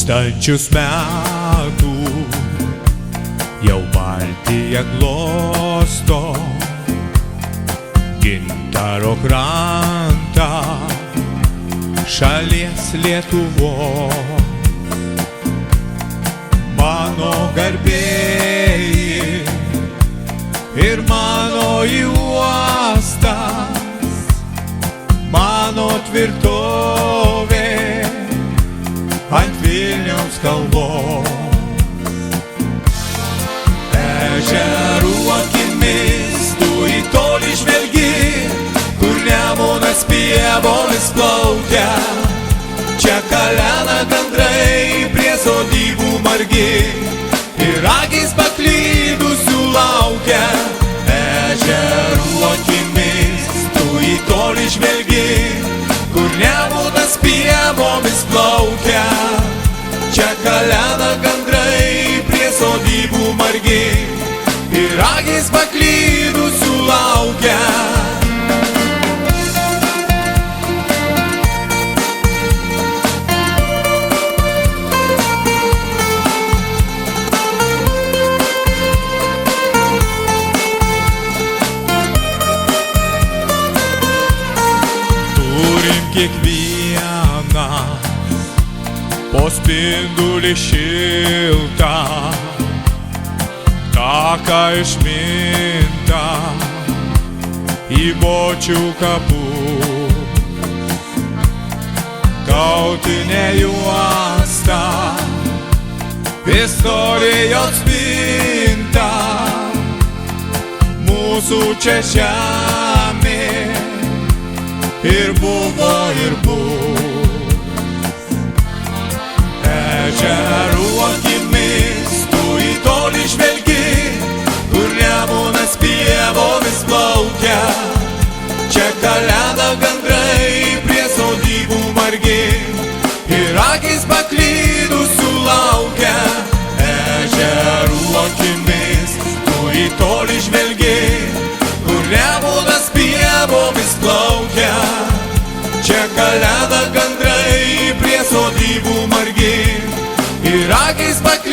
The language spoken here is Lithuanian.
Tūkstančius metų jau Baltija glosto gintaro krantą šalies Lietuvos. Mano garbėjai ir mano uostas, mano tvirtovė ant Vilniaus kalvos. Ežerų akimis tu į tolį žvelgi, kur Nemunas pievomis plaukia. Čia kalena gandrai prie sodybų margi ir akys paklydusių laukia. Ežerų akimis tu į tolį žvelgi, kur Nemunas pievomis plaukia. Čia kalena gandrai prie sodybų margi ir akys paklydusių laukia. Turim kiekvieną po spindulį šiltą, taką išmintą į Bočių kapus. Tautinė juosta, istorijos spinta, mūsų čia žemė ir buvo ir bus. Ežerų akimis tu į tolį žvelgi, kur Nemunas pievomis plaukia. Čia kalena gandrai prie sodybų margi ir akys paklydusių laukia. Ežerų akimis tu į tolį žvelgi, kur Nemunas pievomis plaukia. Čia kalena gandrai prie sodybų margi ir akys paklydusių laukia.